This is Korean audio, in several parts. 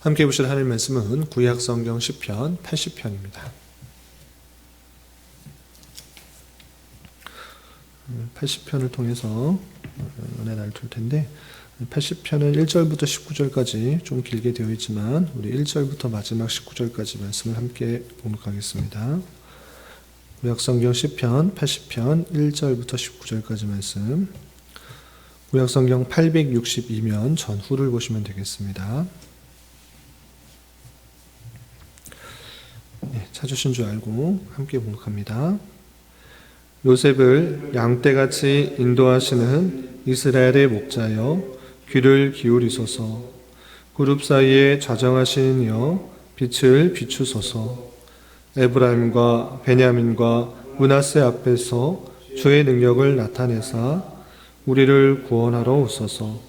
함께 보실 하나님 말씀은 구약성경 시편 80편입니다. 80편을 통해서 은혜 나눌 텐데 80편은 1절부터 19절까지 좀 길게 되어 있지만 우리 1절부터 마지막 19절까지 말씀을 함께 봉독하겠습니다. 구약성경 시편 80편 1절부터 19절까지 말씀, 구약성경 862면 전후를 보시면 되겠습니다. 찾으신 줄 알고 함께 봉독합니다. 요셉을 양떼같이 인도하시는 이스라엘의 목자여 귀를 기울이소서. 그룹 사이에 좌정하시는 이여 빛을 비추소서. 에브라임과 베냐민과 므낫세 앞에서 주의 능력을 나타내사 우리를 구원하러 오소서.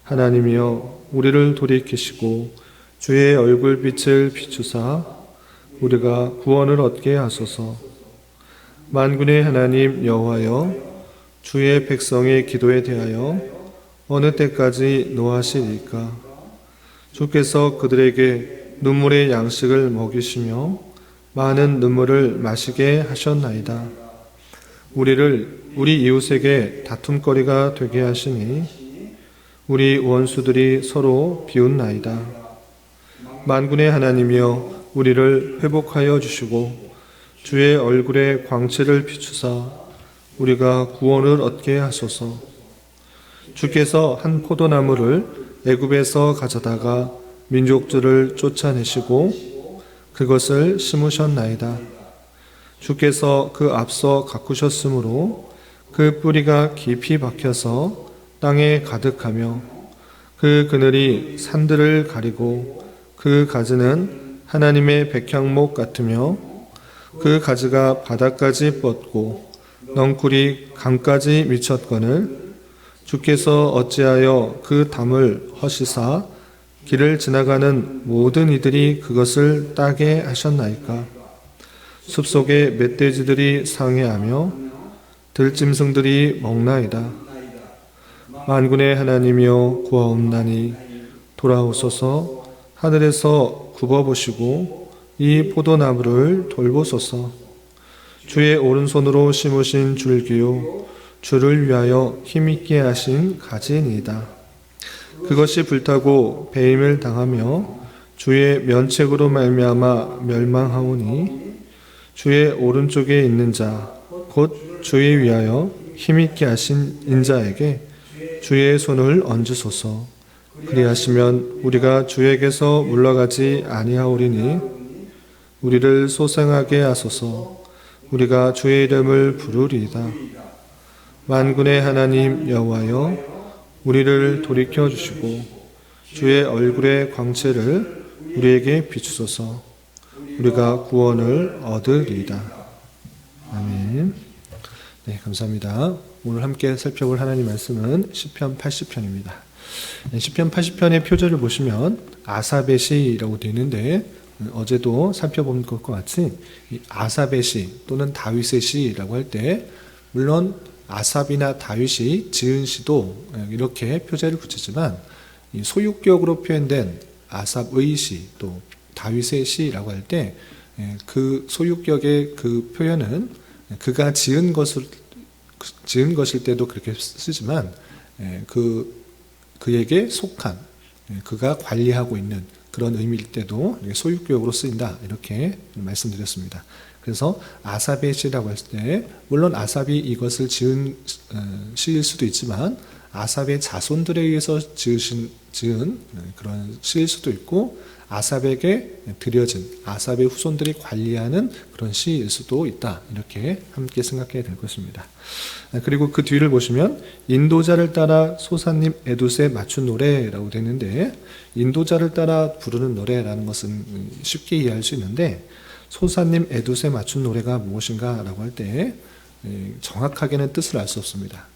하나님이여 우리를 돌이키시고 주의 얼굴빛을 비추사 우리가 구원을 얻게 하소서. 만군의 하나님 여호와여 주의 백성의 기도에 대하여 어느 때까지 노하시리까? 주께서 그들에게 눈물의 양식을 먹이시며 많은 눈물을 마시게 하셨나이다. 우리를 우리 이웃에게 다툼거리가 되게 하시니 우리 원수들이 서로 비웃나이다. 만군의 하나님이여 우리를 회복하여 주시고 주의 얼굴에 광채를 비추사 우리가 구원을 얻게 하소서. 주께서 한 포도나무를 애굽에서 가져다가 민족들을 쫓아내시고 그것을 심으셨나이다. 주께서 그 앞서 가꾸셨으므로 그 뿌리가 깊이 박혀서 땅에 가득하며 그 그늘이 산들을 가리고 그 가지는 하나님의 백향목 같으며 그 가지가 바닥까지 뻗고 넝쿨이 강까지 미쳤거늘 주께서 어찌하여 그 담을 허시사 길을 지나가는 모든 이들이 그것을 따게 하셨나이까? 숲속의 멧돼지들이 상해하며 들짐승들이 먹나이다. 만군의 하나님이여 구하옵나니 돌아오소서. 하늘에서 굽어보시고 이 포도나무를 돌보소서. 주의 오른손으로 심으신 줄기요 주를 위하여 힘있게 하신 가지니이다. 그것이 불타고 배임을 당하며 주의 면책으로 말미암아 멸망하오니 주의 오른쪽에 있는 자 곧 주의 위하여 힘있게 하신 인자에게 주의 손을 얹으소서. 그리하시면 우리가 주에게서 물러가지 아니하오리니 우리를 소생하게 하소서. 우리가 주의 이름을 부르리이다. 만군의 하나님 여호와여 우리를 돌이켜 주시고 주의 얼굴의 광채를 우리에게 비추소서. 우리가 구원을 얻으리이다. 아멘. 네, 감사합니다. 오늘 함께 살펴볼 하나님 말씀은 시편 80편입니다. 시편 80편의 표절을 보시면 아삽의 시라고 되어 있는데 어제도 살펴본 것과 같이 이 아삽의 시 또는 다윗의 시라고 할 때 물론 아삽이나 다윗이 지은 시도 이렇게 표제를 붙이지만 이 소유격으로 표현된 아삽의 시 또 다윗의 시라고 할 때 그 소유격의 그 표현은 그가 지은 것일 때도 그렇게 쓰지만 그에게 속한 그가 관리하고 있는 그런 의미일 때도 소유격으로 쓰인다 이렇게 말씀드렸습니다. 그래서 아삽의 시라고 했을 때 물론 아삽이 이것을 지은 시일 수도 있지만 아삽의 자손들에 의해서 지은 그런 시일 수도 있고 아삽에게 드려진 아삽의 후손들이 관리하는 그런 시일 수도 있다 이렇게 함께 생각해야 될 것입니다. 그리고 그 뒤를 보시면 인도자를 따라 소사님 에두스에 맞춘 노래라고 되는데 인도자를 따라 부르는 노래라는 것은 쉽게 이해할 수 있는데 소사님 에두스에 맞춘 노래가 무엇인가 라고 할 때 정확하게는 뜻을 알 수 없습니다.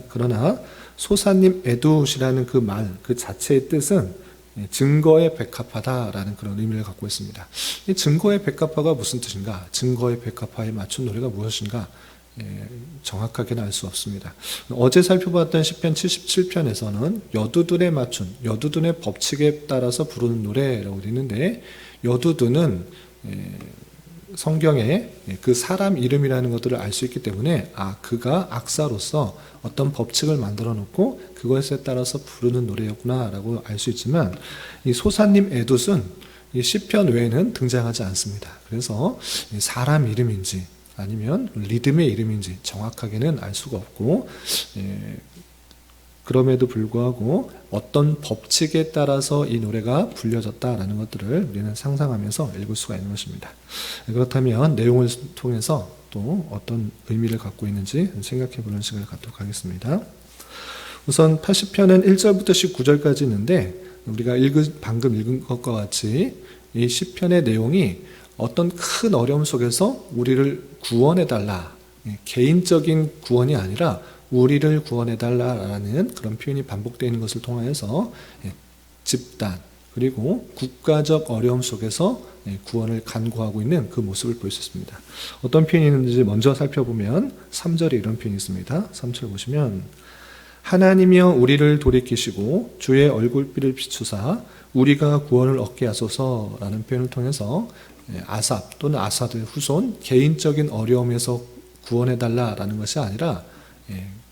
그러나 소사님 에두시라는 그 말 그 자체의 뜻은 증거에 백합하다라는 그런 의미를 갖고 있습니다. 이 증거에 백합화가 무슨 뜻인가? 증거에 백합화에 맞춘 노래가 무엇인가? 정확하게는 알 수 없습니다. 어제 살펴봤던 시편 77편에서는 여두둔에 맞춘 여두둔의 법칙에 따라서 부르는 노래라고 되어 있는데, 여두둔은 성경에 그 사람 이름이라는 것들을 알 수 있기 때문에 그가 악사로서 어떤 법칙을 만들어 놓고 그것에 따라서 부르는 노래였구나 라고 알 수 있지만, 이 소사님 에둣은 이 시편 외에는 등장하지 않습니다. 그래서 사람 이름인지 아니면 리듬의 이름인지 정확하게는 알 수가 없고, 그럼에도 불구하고 어떤 법칙에 따라서 이 노래가 불려졌다라는 것들을 우리는 상상하면서 읽을 수가 있는 것입니다. 그렇다면 내용을 통해서 또 어떤 의미를 갖고 있는지 생각해 보는 시간을 갖도록 하겠습니다. 우선 80편은 1절부터 19절까지 있는데, 우리가 방금 읽은 것과 같이 이 시편의 내용이 어떤 큰 어려움 속에서 우리를 구원해달라, 개인적인 구원이 아니라 우리를 구원해달라라는 그런 표현이 반복되는 것을 통하여서 집단 그리고 국가적 어려움 속에서 구원을 간구하고 있는 그 모습을 볼 수 있습니다. 어떤 표현이 있는지 먼저 살펴보면 3절에 이런 표현이 있습니다. 3절 보시면 하나님이여 우리를 돌이키시고 주의 얼굴빛을 비추사 우리가 구원을 얻게 하소서라는 표현을 통해서 아삽 또는 아사드의 후손 개인적인 어려움에서 구원해달라라는 것이 아니라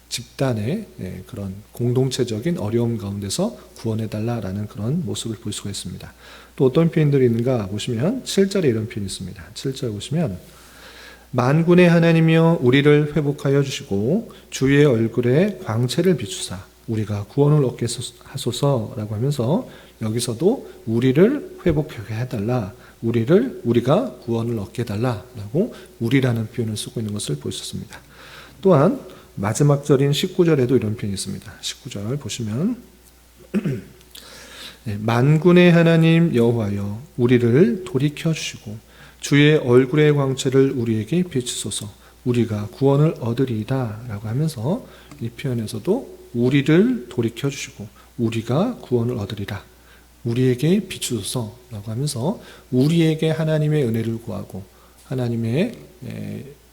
집단의 그런 공동체적인 어려움 가운데서 구원해달라라는 그런 모습을 볼 수가 있습니다. 또 어떤 표현들이 있는가 보시면 7절에 이런 표현이 있습니다. 7절 보시면 만군의 하나님이여 우리를 회복하여 주시고 주의 얼굴에 광채를 비추사 우리가 구원을 얻게 하소서라고 하면서, 여기서도 우리를 회복하게 해달라, 우리가 구원을 얻게 해달라라고 우리라는 표현을 쓰고 있는 것을 볼 수 있습니다. 또한 마지막 절인 19절에도 이런 표현이 있습니다. 19절 보시면 만군의 하나님 여호와여 우리를 돌이켜 주시고 주의 얼굴의 광채를 우리에게 비추소서 우리가 구원을 얻으리이다 라고 하면서, 이 표현에서도 우리를 돌이켜 주시고 우리가 구원을 얻으리라, 우리에게 비추소서 라고 하면서 우리에게 하나님의 은혜를 구하고 하나님의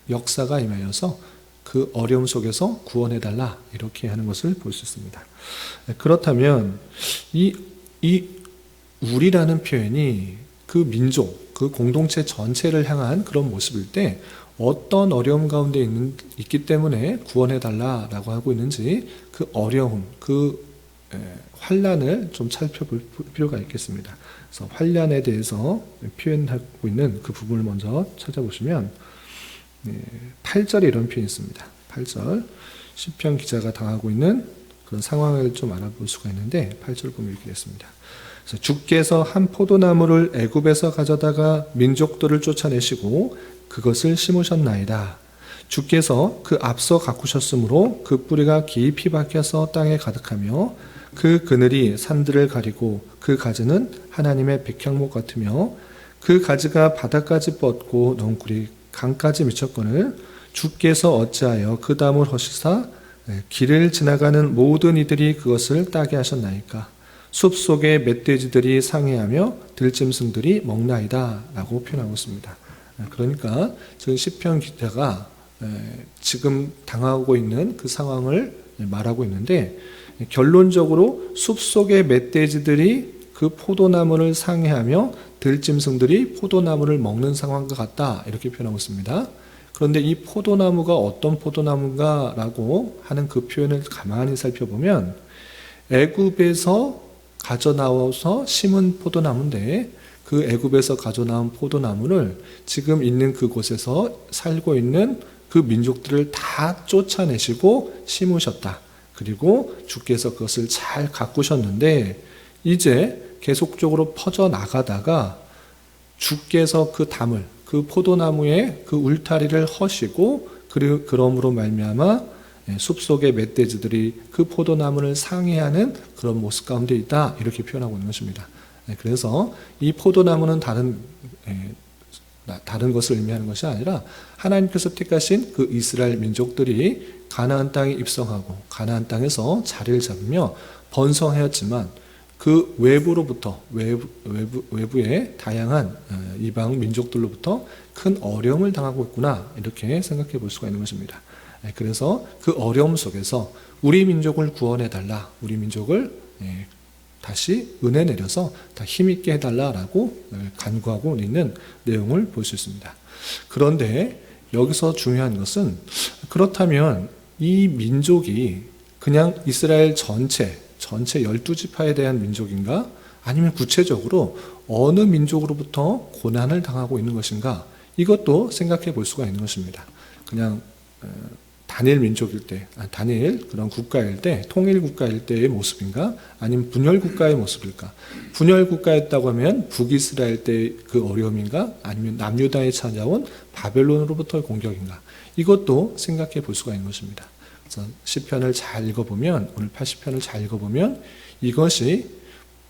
역사가 임하여서 그 어려움 속에서 구원해달라, 이렇게 하는 것을 볼 수 있습니다. 그렇다면 이 우리라는 표현이 그 민족, 그 공동체 전체를 향한 그런 모습일 때 어떤 어려움 가운데 있기 때문에 구원해달라라고 하고 있는지, 그 어려움, 그 환난을 좀 살펴볼 필요가 있겠습니다. 그래서 환난에 대해서 표현하고 있는 그 부분을 먼저 찾아보시면 8절에 이런 표현이 있습니다. 8절 시편 기자가 당하고 있는 그런 상황을 좀 알아볼 수가 있는데, 8절 보면 이렇게 됐습니다. 그래서 주께서 한 포도나무를 애굽에서 가져다가 민족들을 쫓아내시고 그것을 심으셨나이다. 주께서 그 앞서 가꾸셨으므로 그 뿌리가 깊이 박혀서 땅에 가득하며 그 그늘이 산들을 가리고 그 가지는 하나님의 백향목 같으며 그 가지가 바닥까지 뻗고 넝쿨이 강까지 미쳤거늘 주께서 어찌하여 그 담을 허시사 길을 지나가는 모든 이들이 그것을 따게 하셨나이까. 숲속의 멧돼지들이 상해하며 들짐승들이 먹나이다 라고 표현하고 있습니다. 그러니까 지금 시편 기자가 지금 당하고 있는 그 상황을 말하고 있는데, 결론적으로 숲속의 멧돼지들이 그 포도나무를 상해하며 들짐승들이 포도나무를 먹는 상황과 같다, 이렇게 표현하고 있습니다. 그런데 이 포도나무가 어떤 포도나무인가라고 하는 그 표현을 가만히 살펴보면 애굽에서 가져나와서 심은 포도나무인데, 그 애굽에서 가져나온 포도나무를 지금 있는 그곳에서 살고 있는 그 민족들을 다 쫓아내시고 심으셨다. 그리고 주께서 그것을 잘 가꾸셨는데, 이제 계속적으로 퍼져나가다가 주께서 그 담을, 그 포도나무의 그 울타리를 허시고, 그러므로 말미암아 숲속의 멧돼지들이 그 포도나무를 상해하는 그런 모습 가운데 있다, 이렇게 표현하고 있는 것입니다. 그래서 이 포도나무는 다른 것을 의미하는 것이 아니라 하나님께서 택하신 그 이스라엘 민족들이 가나안 땅에 입성하고 가나안 땅에서 자리를 잡으며 번성하였지만, 그 외부의 다양한 이방 민족들로부터 큰 어려움을 당하고 있구나, 이렇게 생각해 볼 수가 있는 것입니다. 그래서 그 어려움 속에서 우리 민족을 구원해달라, 우리 민족을 다시 은혜 내려서 다 힘있게 해달라라고 간구하고 있는 내용을 볼 수 있습니다. 그런데 여기서 중요한 것은, 그렇다면 이 민족이 그냥 이스라엘 전체 12지파에 대한 민족인가? 아니면 구체적으로 어느 민족으로부터 고난을 당하고 있는 것인가? 이것도 생각해 볼 수가 있는 것입니다. 그냥 단일 민족일 때, 단일 그런 국가일 때, 통일 국가일 때의 모습인가? 아니면 분열 국가의 모습일까? 분열 국가였다고 하면 북이스라엘 때 그 어려움인가? 아니면 남유다에 찾아온 바벨론으로부터의 공격인가? 이것도 생각해 볼 수가 있는 것입니다. 그래서 시편을 잘 읽어보면, 오늘 80편을 잘 읽어보면 이것이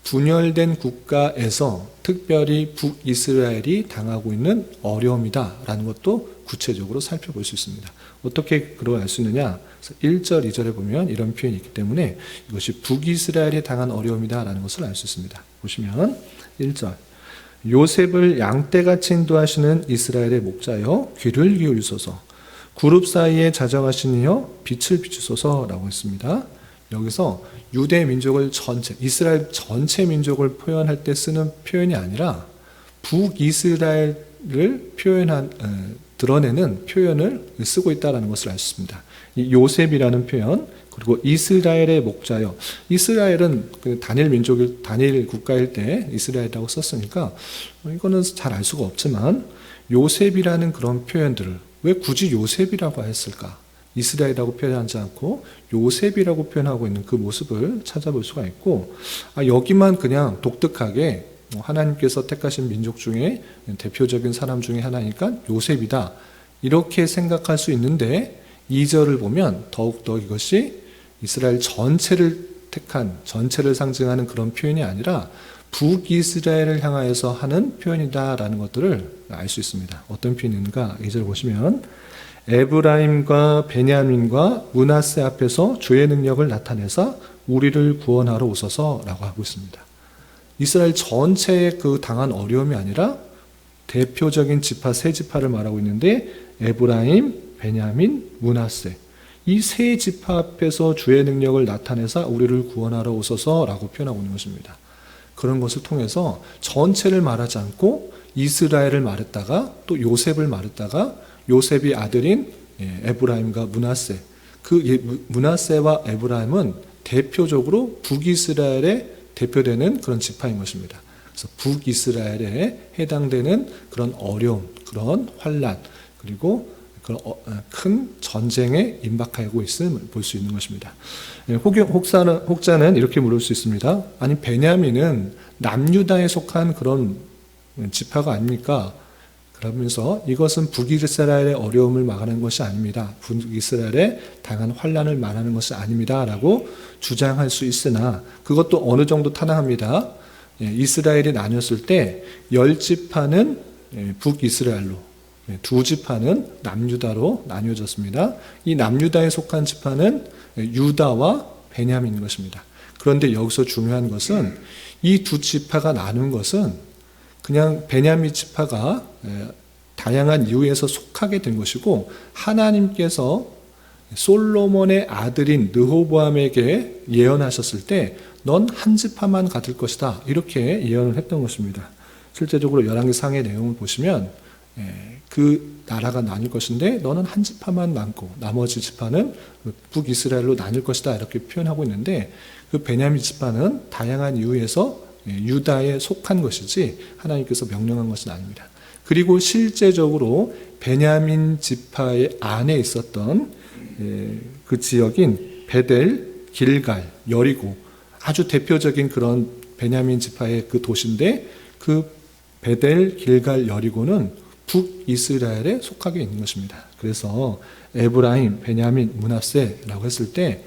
분열된 국가에서 특별히 북이스라엘이 당하고 있는 어려움이다라는 것도 구체적으로 살펴볼 수 있습니다. 어떻게 그걸 알 수 있느냐? 1절, 2절에 보면 이런 표현이 있기 때문에 이것이 북이스라엘이 당한 어려움이다라는 것을 알 수 있습니다. 보시면 1절, 요셉을 양떼같이 인도하시는 이스라엘의 목자여 귀를 기울이소서, 그룹 사이에 자정하신 이여 빛을 비추소서라고 했습니다. 여기서 유대 민족을 이스라엘 전체 민족을 표현할 때 쓰는 표현이 아니라 북이스라엘을 드러내는 표현을 쓰고 있다는 것을 알 수 있습니다. 이 요셉이라는 표현, 그리고 이스라엘의 목자여. 이스라엘은 단일 국가일 때 이스라엘이라고 썼으니까 이거는 잘 알 수가 없지만, 요셉이라는 그런 표현들을 왜 굳이 요셉이라고 했을까? 이스라엘이라고 표현하지 않고 요셉이라고 표현하고 있는 그 모습을 찾아볼 수가 있고, 여기만 그냥 독특하게 하나님께서 택하신 민족 중에 대표적인 사람 중에 하나니까 요셉이다, 이렇게 생각할 수 있는데, 2절을 보면 더욱더 이것이 이스라엘 전체를 택한, 전체를 상징하는 그런 표현이 아니라 북이스라엘을 향하여서 하는 표현이다라는 것들을 알 수 있습니다. 어떤 표현인가? 2절 보시면 에브라임과 베냐민과 므낫세 앞에서 주의 능력을 나타내사 우리를 구원하러 오소서라고 하고 있습니다. 이스라엘 전체의 그 당한 어려움이 아니라 대표적인 지파, 세 지파를 말하고 있는데, 에브라임, 베냐민, 므낫세, 이 세 지파 앞에서 주의 능력을 나타내사 우리를 구원하러 오소서라고 표현하고 있는 것입니다. 그런 것을 통해서 전체를 말하지 않고 이스라엘을 말했다가 또 요셉을 말했다가, 요셉이 아들인 에브라임과 므낫세, 그 므낫세와 에브라임은 대표적으로 북이스라엘의 대표되는 그런 지파인 것입니다. 그래서 북이스라엘에 해당되는 그런 어려움, 그런 환난, 그리고 그런 큰 전쟁에 임박하고 있음을 볼 수 있는 것입니다. 혹자는 이렇게 물을 수 있습니다. 아니, 베냐민은 남유다에 속한 그런 지파가 아닙니까? 그러면서 이것은 북이스라엘의 어려움을 말하는 것이 아닙니다. 북이스라엘에 당한 환난을 말하는 것이 아닙니다 라고 주장할 수 있으나, 그것도 어느 정도 타당합니다. 이스라엘이 나뉘었을 때 10지파는 북이스라엘로, 2지파는 남유다로 나뉘어졌습니다. 이 남유다에 속한 지파는 유다와 베냐민인 것입니다. 그런데 여기서 중요한 것은 이 2지파가 나눈 것은 그냥 베냐민 지파가 다양한 이유에서 속하게 된 것이고, 하나님께서 솔로몬의 아들인 르호보암에게 예언하셨을 때 넌 한 지파만 가질 것이다, 이렇게 예언을 했던 것입니다. 실제적으로 열왕기상의 내용을 보시면 그 나라가 나뉠 것인데 너는 한 지파만 남고 나머지 지파는 북이스라엘로 나뉠 것이다, 이렇게 표현하고 있는데, 그 베냐민 지파는 다양한 이유에서 유다에 속한 것이지 하나님께서 명령한 것은 아닙니다. 그리고 실제적으로 베냐민 지파의 안에 있었던 그 지역인 베델, 길갈, 여리고, 아주 대표적인 그런 베냐민 지파의 그 도시인데, 그 베델, 길갈, 여리고는 북이스라엘에 속하게 있는 것입니다. 그래서 에브라임, 베냐민, 므낫세라고 했을 때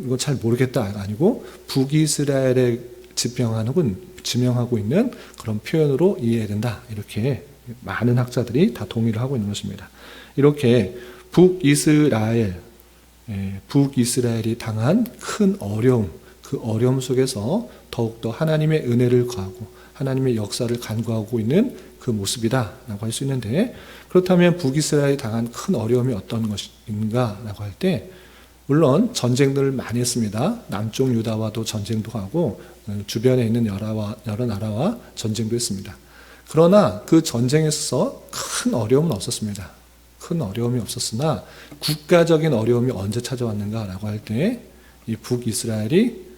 이거 잘 모르겠다가 아니고 북이스라엘에 지명하고 있는 그런 표현으로 이해해야 된다, 이렇게 많은 학자들이 다 동의를 하고 있는 것입니다. 이렇게 북이스라엘이 당한 큰 어려움, 그 그 어려움 속에서 더욱더 하나님의 은혜를 구하고 하나님의 역사를 간구하고 있는 그 모습이다라고 할 수 있는데, 그렇다면 북이스라엘이 당한 큰 어려움이 어떤 것인가라고 할 때, 물론 전쟁들을 많이 했습니다. 남쪽 유다와도 전쟁도 하고 주변에 있는 여러 나라와 전쟁도 했습니다. 그러나 그 전쟁에 있어서 큰 어려움은 없었습니다. 큰 어려움이 없었으나 국가적인 어려움이 언제 찾아왔는가라고 할 때, 이 북이스라엘이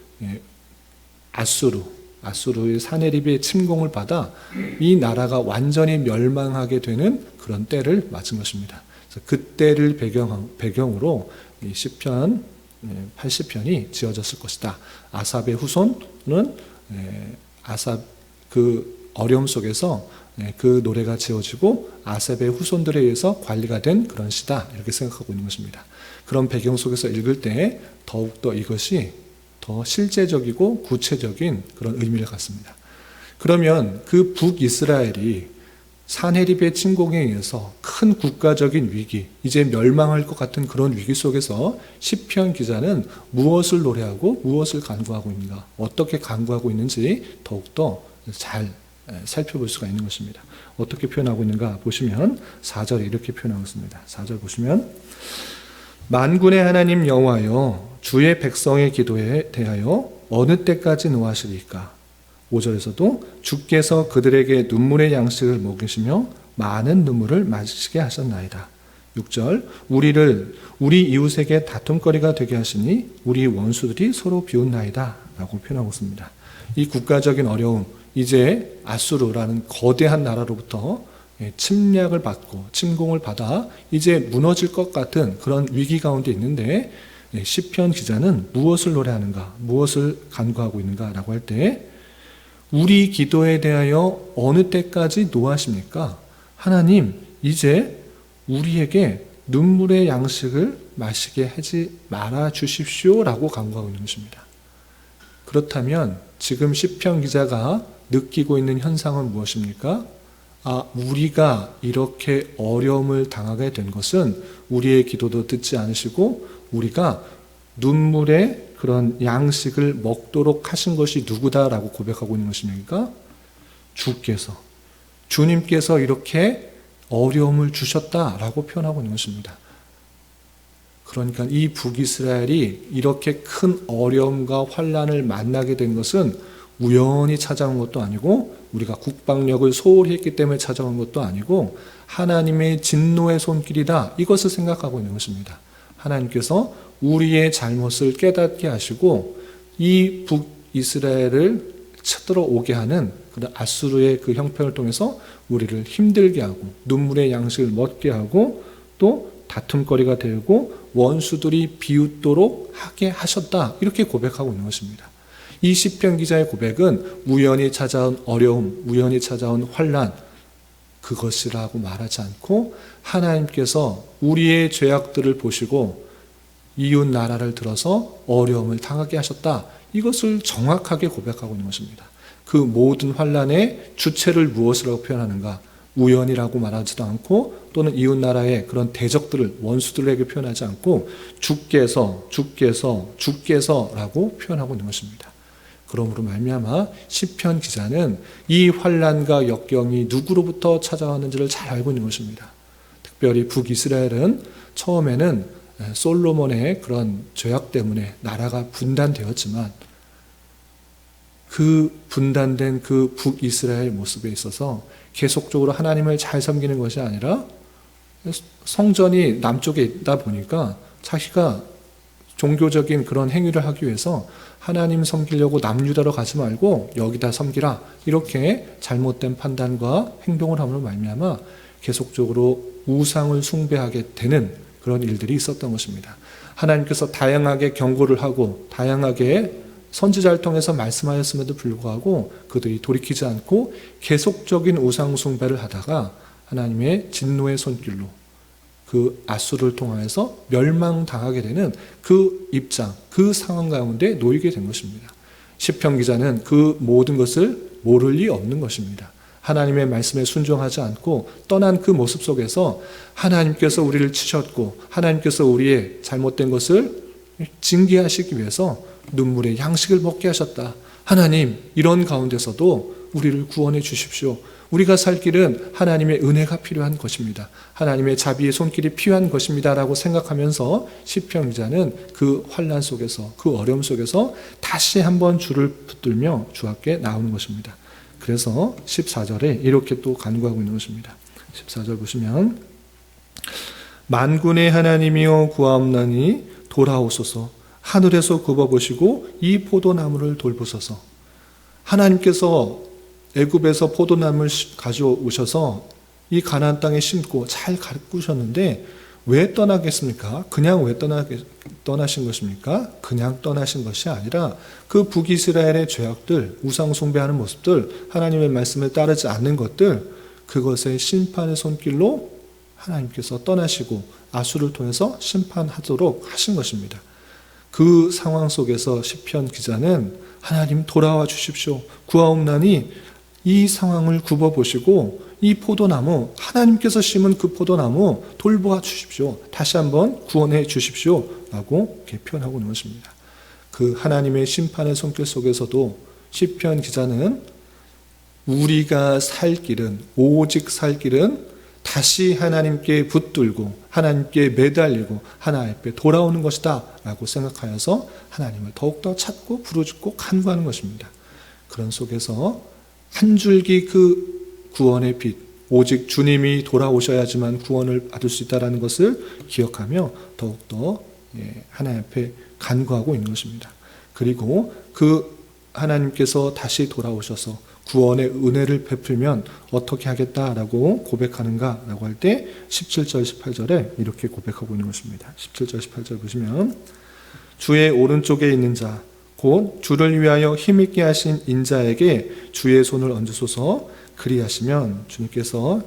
아수르의 사네립의 침공을 받아 이 나라가 완전히 멸망하게 되는 그런 때를 맞은 것입니다. 그래서 그 때를 배경으로 이 시편 80편이 지어졌을 것이다. 아삽의 후손은 아삽 그 어려움 속에서 그 노래가 지어지고 아삽의 후손들에 의해서 관리가 된 그런 시다, 이렇게 생각하고 있는 것입니다. 그런 배경 속에서 읽을 때 더욱더 이것이 더 실제적이고 구체적인 그런 의미를 갖습니다. 그러면 그 북이스라엘이 사네립의 침공에 의해서 큰 국가적인 위기, 이제 멸망할 것 같은 그런 위기 속에서 시편 기자는 무엇을 노래하고 무엇을 간구하고 있는가, 어떻게 간구하고 있는지 더욱더 잘 살펴볼 수가 있는 것입니다. 어떻게 표현하고 있는가 보시면 4절에 이렇게 표현하고 있습니다. 4절 보시면 만군의 하나님 여호와여, 주의 백성의 기도에 대하여 어느 때까지 노하시리까? 5절에서도 주께서 그들에게 눈물의 양식을 먹이시며 많은 눈물을 마시게 하셨나이다. 6절 우리 이웃에게 다툼거리가 되게 하시니 우리 원수들이 서로 비웃나이다 라고 표현하고 있습니다. 이 국가적인 어려움, 이제 아수르라는 거대한 나라로부터 침략을 받고 침공을 받아 이제 무너질 것 같은 그런 위기 가운데 있는데, 시편 기자는 무엇을 노래하는가, 무엇을 간구하고 있는가라고 할 때, 우리 기도에 대하여 어느 때까지 노하십니까? 하나님, 이제 우리에게 눈물의 양식을 마시게 하지 말아 주십시오라고 간구하고 있는 것입니다. 그렇다면 지금 시편 기자가 느끼고 있는 현상은 무엇입니까? 우리가 이렇게 어려움을 당하게 된 것은 우리의 기도도 듣지 않으시고 우리가 눈물의 그런 양식을 먹도록 하신 것이 누구다라고 고백하고 있는 것입니까? 주님께서 이렇게 어려움을 주셨다라고 표현하고 있는 것입니다. 그러니까 이 북이스라엘이 이렇게 큰 어려움과 환난을 만나게 된 것은 우연히 찾아온 것도 아니고, 우리가 국방력을 소홀히 했기 때문에 찾아온 것도 아니고, 하나님의 진노의 손길이다, 이것을 생각하고 있는 것입니다. 하나님께서 우리의 잘못을 깨닫게 하시고 이 북이스라엘을 쳐들어오게 하는 그런 아수르의 그 형편을 통해서 우리를 힘들게 하고 눈물의 양식을 먹게 하고 또 다툼거리가 되고 원수들이 비웃도록 하게 하셨다, 이렇게 고백하고 있는 것입니다. 이 시편 기자의 고백은 우연히 찾아온 어려움, 우연히 찾아온 환난, 그것이라고 말하지 않고 하나님께서 우리의 죄악들을 보시고 이웃 나라를 들어서 어려움을 당하게 하셨다, 이것을 정확하게 고백하고 있는 것입니다. 그 모든 환난의 주체를 무엇이라고 표현하는가? 우연이라고 말하지도 않고 또는 이웃 나라의 그런 대적들을, 원수들에게 표현하지 않고 주께서라고 표현하고 있는 것입니다. 그러므로 말미암아 시편 기자는 이 환난과 역경이 누구로부터 찾아왔는지를 잘 알고 있는 것입니다. 특별히 북이스라엘은 처음에는 솔로몬의 그런 죄악 때문에 나라가 분단되었지만 그 분단된 그 북이스라엘 모습에 있어서 계속적으로 하나님을 잘 섬기는 것이 아니라 성전이 남쪽에 있다 보니까 자기가 종교적인 그런 행위를 하기 위해서 하나님 섬기려고 남유다로 가지 말고 여기다 섬기라, 이렇게 잘못된 판단과 행동을 함으로 말미암아 계속적으로 우상을 숭배하게 되는 그런 일들이 있었던 것입니다. 하나님께서 다양하게 경고를 하고 다양하게 선지자를 통해서 말씀하였음에도 불구하고 그들이 돌이키지 않고 계속적인 우상 숭배를 하다가 하나님의 진노의 손길로 그 아수르를 통하여서 멸망당하게 되는 그 입장, 그 상황 가운데 놓이게 된 것입니다. 시편 기자는 그 모든 것을 모를 리 없는 것입니다. 하나님의 말씀에 순종하지 않고 떠난 그 모습 속에서 하나님께서 우리를 치셨고 하나님께서 우리의 잘못된 것을 징계하시기 위해서 눈물의 양식을 먹게 하셨다. 하나님, 이런 가운데서도 우리를 구원해 주십시오. 우리가 살 길은 하나님의 은혜가 필요한 것입니다. 하나님의 자비의 손길이 필요한 것입니다. 라고 생각하면서 시편 기자는 그 환난 속에서, 그 어려움 속에서 다시 한번 주를 붙들며 주 앞에 나오는 것입니다. 그래서 14절에 이렇게 또 간구하고 있는 것입니다. 14절 보시면 만군의 하나님이여 구하옵나니 돌아오소서. 하늘에서 굽어보시고 이 포도나무를 돌보소서. 하나님께서 애굽에서 포도나무를 가져오셔서 이 가나안 땅에 심고 잘 가꾸셨는데 왜 떠나겠습니까? 그냥 왜 떠나신 것입니까? 그냥 떠나신 것이 아니라 그 북이스라엘의 죄악들, 우상 숭배하는 모습들, 하나님의 말씀을 따르지 않는 것들, 그것의 심판의 손길로 하나님께서 떠나시고 아수를 통해서 심판하도록 하신 것입니다. 그 상황 속에서 시편 기자는 하나님 돌아와 주십시오. 구하옵나니 이 상황을 굽어보시고 이 포도나무, 하나님께서 심은 그 포도나무 돌보아 주십시오. 다시 한번 구원해 주십시오. 라고 이렇게 표현하고 있는 것입니다. 그 하나님의 심판의 손길 속에서도 시편 기자는 우리가 살 길은, 오직 살 길은 다시 하나님께 붙들고 하나님께 매달리고 하나님 앞에 돌아오는 것이다 라고 생각하여서 하나님을 더욱더 찾고 부르짖고 간구하는 것입니다. 그런 속에서 한 줄기 그 구원의 빛, 오직 주님이 돌아오셔야지만 구원을 받을 수 있다는 것을 기억하며 더욱더 하나님 앞에 간구하고 있는 것입니다. 그리고 그 하나님께서 다시 돌아오셔서 구원의 은혜를 베풀면 어떻게 하겠다라고 고백하는가라고 할 때 17절 18절에 이렇게 고백하고 있는 것입니다. 17절 18절 보시면 주의 오른쪽에 있는 자 곧 주를 위하여 힘있게 하신 인자에게 주의 손을 얹으소서. 그리하시면 주님께서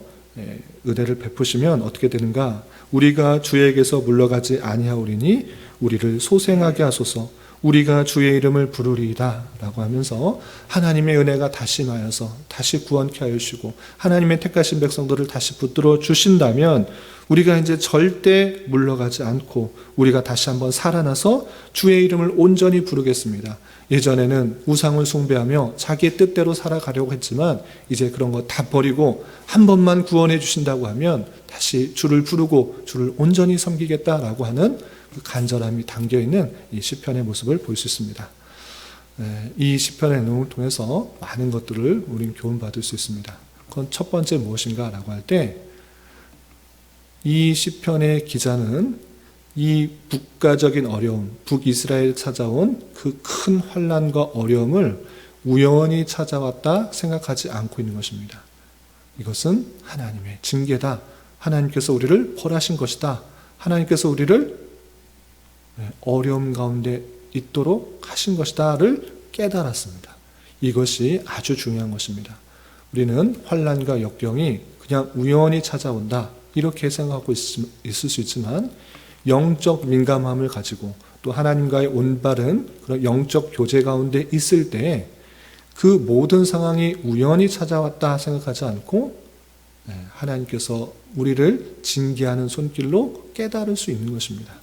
은혜를 베푸시면 어떻게 되는가? 우리가 주에게서 물러가지 아니하오리니 우리를 소생하게 하소서. 우리가 주의 이름을 부르리이다 라고 하면서 하나님의 은혜가 다시 임하여서 다시 구원케 하여 주시고 하나님의 택하신 백성들을 다시 붙들어 주신다면 우리가 이제 절대 물러가지 않고 우리가 다시 한번 살아나서 주의 이름을 온전히 부르겠습니다. 예전에는 우상을 숭배하며 자기의 뜻대로 살아가려고 했지만 이제 그런 거 다 버리고 한 번만 구원해 주신다고 하면 다시 주를 부르고 주를 온전히 섬기겠다라고 하는 그 간절함이 담겨있는 이 시편의 모습을 볼 수 있습니다. 이 시편의 내용을 통해서 많은 것들을 우리는 교훈받을 수 있습니다. 그건 첫 번째 무엇인가 라고 할 때 이 시편의 기자는 이 국가적인 어려움, 북이스라엘 찾아온 그 큰 환난과 어려움을 우연히 찾아왔다 생각하지 않고 있는 것입니다. 이것은 하나님의 징계다. 하나님께서 우리를 벌하신 것이다. 하나님께서 우리를 어려움 가운데 있도록 하신 것이다를 깨달았습니다. 이것이 아주 중요한 것입니다. 우리는 환난과 역경이 그냥 우연히 찾아온다 이렇게 생각하고 있을 수 있지만 영적 민감함을 가지고 또 하나님과의 올바른 그런 영적 교제 가운데 있을 때 그 모든 상황이 우연히 찾아왔다 생각하지 않고 하나님께서 우리를 징계하는 손길로 깨달을 수 있는 것입니다.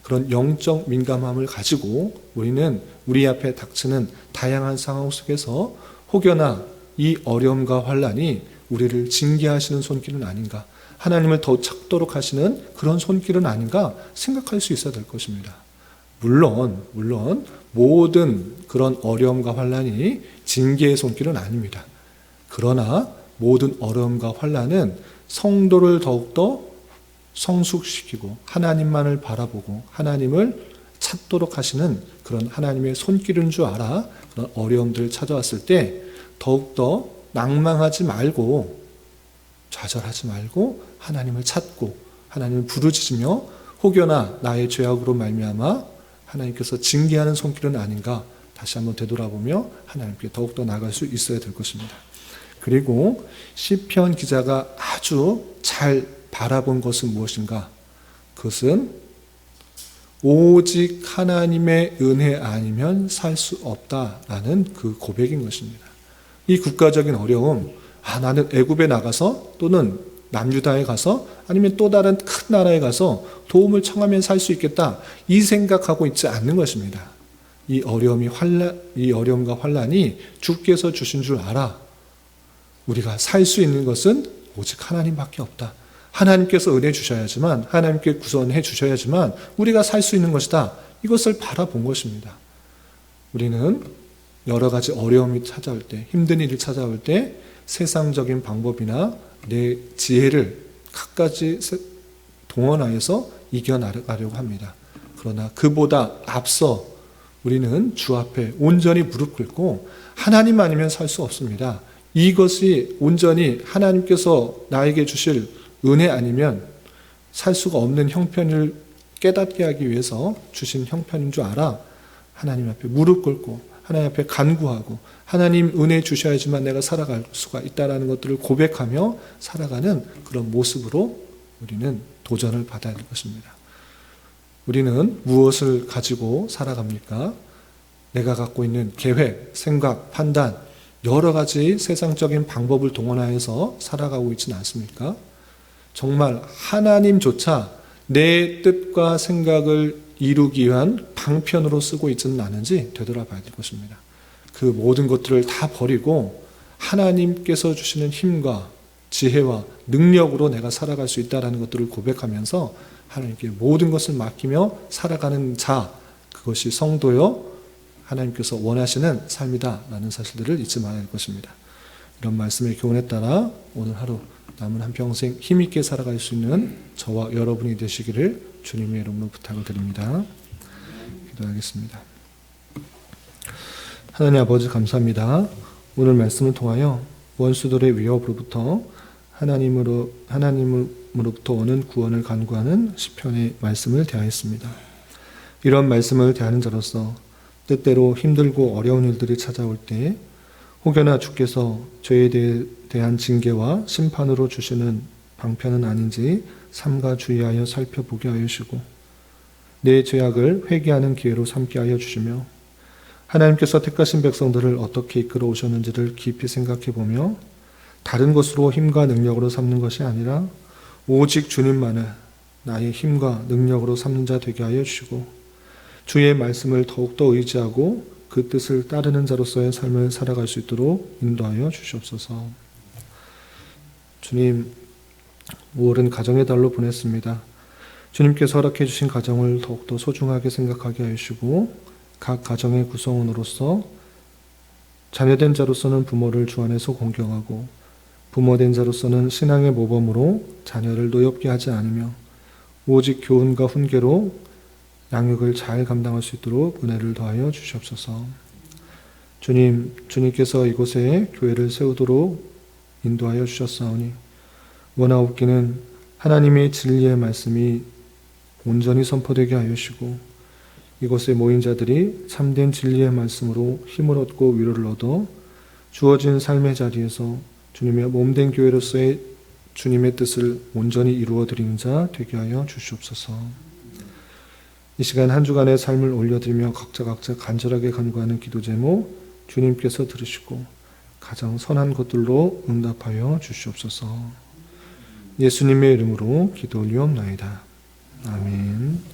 그런 영적 민감함을 가지고 우리는 우리 앞에 닥치는 다양한 상황 속에서 혹여나 이 어려움과 환난이 우리를 징계하시는 손길은 아닌가, 하나님을 더 찾도록 하시는 그런 손길은 아닌가 생각할 수 있어야 될 것입니다. 물론 모든 그런 어려움과 환난이 징계의 손길은 아닙니다. 그러나 모든 어려움과 환난은 성도를 더욱더 성숙시키고 하나님만을 바라보고 하나님을 찾도록 하시는 그런 하나님의 손길인 줄 알아 그런 어려움들을 찾아왔을 때 더욱더 낭망하지 말고 좌절하지 말고 하나님을 찾고 하나님을 부르짖으며 혹여나 나의 죄악으로 말미암아 하나님께서 징계하는 손길은 아닌가 다시 한번 되돌아보며 하나님께 더욱더 나아갈 수 있어야 될 것입니다. 그리고 시편 기자가 아주 잘 바라본 것은 무엇인가? 그것은 오직 하나님의 은혜 아니면 살 수 없다라는 그 고백인 것입니다. 이 국가적인 어려움, 나는 애굽에 나가서 또는 남유다에 가서 아니면 또 다른 큰 나라에 가서 도움을 청하면 살 수 있겠다 이 생각하고 있지 않는 것입니다. 이 어려움과 환난이 주께서 주신 줄 알아. 우리가 살 수 있는 것은 오직 하나님밖에 없다. 하나님께서 은혜 주셔야지만, 하나님께 구원해 주셔야지만 우리가 살 수 있는 것이다. 이것을 바라본 것입니다. 우리는 여러 가지 어려움이 찾아올 때, 힘든 일이 찾아올 때 세상적인 방법이나 내 지혜를 갖가지 동원하여서 이겨나가려고 합니다. 그러나 그보다 앞서 우리는 주 앞에 온전히 무릎 꿇고 하나님 아니면 살 수 없습니다. 이것이 온전히 하나님께서 나에게 주실 은혜 아니면 살 수가 없는 형편을 깨닫게 하기 위해서 주신 형편인 줄 알아. 하나님 앞에 무릎 꿇고 하나님 앞에 간구하고 하나님 은혜 주셔야지만 내가 살아갈 수가 있다는 것들을 고백하며 살아가는 그런 모습으로 우리는 도전을 받아야 할 것입니다. 우리는 무엇을 가지고 살아갑니까? 내가 갖고 있는 계획, 생각, 판단, 여러 가지 세상적인 방법을 동원하여서 살아가고 있지는 않습니까? 정말 하나님조차 내 뜻과 생각을 이루기 위한 방편으로 쓰고 있지는 않은지 되돌아봐야 될 것입니다. 그 모든 것들을 다 버리고 하나님께서 주시는 힘과 지혜와 능력으로 내가 살아갈 수 있다는 것들을 고백하면서 하나님께 모든 것을 맡기며 살아가는 자, 그것이 성도여 하나님께서 원하시는 삶이다라는 사실들을 잊지 말아야 할 것입니다. 이런 말씀의 교훈에 따라 오늘 하루 남은 한평생 힘있게 살아갈 수 있는 저와 여러분이 되시기를 주님의 이름으로 부탁을 드립니다. 기도하겠습니다. 하나님 아버지 감사합니다. 오늘 말씀을 통하여 원수들의 위협으로부터 하나님으로부터 오는 구원을 간구하는 시편의 말씀을 대하였습니다. 이런 말씀을 대하는 자로서 때때로 힘들고 어려운 일들이 찾아올 때 혹여나 주께서 죄에 대한 징계와 심판으로 주시는 방편은 아닌지 삼가 주의하여 살펴보게 하여 주시고 내 죄악을 회개하는 기회로 삼게 하여 주시며 하나님께서 택하신 백성들을 어떻게 이끌어 오셨는지를 깊이 생각해 보며 다른 것으로 힘과 능력으로 삼는 것이 아니라 오직 주님만을 나의 힘과 능력으로 삼는 자 되게 하여 주시고 주의 말씀을 더욱더 의지하고 그 뜻을 따르는 자로서의 삶을 살아갈 수 있도록 인도하여 주시옵소서. 주님, 5월은 가정의 달로 보냈습니다. 주님께서 허락해 주신 가정을 더욱더 소중하게 생각하게 하여 주시고 각 가정의 구성원으로서 자녀된 자로서는 부모를 주 안에서 공경하고 부모된 자로서는 신앙의 모범으로 자녀를 노엽게 하지 않으며 오직 교훈과 훈계로 양육을 잘 감당할 수 있도록 은혜를 더하여 주시옵소서. 주님께서 이곳에 교회를 세우도록 인도하여 주셨사오니 원하옵기는 하나님의 진리의 말씀이 온전히 선포되게 하여 주시고 이곳에 모인 자들이 참된 진리의 말씀으로 힘을 얻고 위로를 얻어 주어진 삶의 자리에서 주님의 몸된 교회로서의 주님의 뜻을 온전히 이루어 드리는 자 되게 하여 주시옵소서. 이 시간 한 주간의 삶을 올려드리며 각자 간절하게 간구하는 기도 제목 주님께서 들으시고 가장 선한 것들로 응답하여 주시옵소서. 예수님의 이름으로 기도 올리옵나이다. 아멘.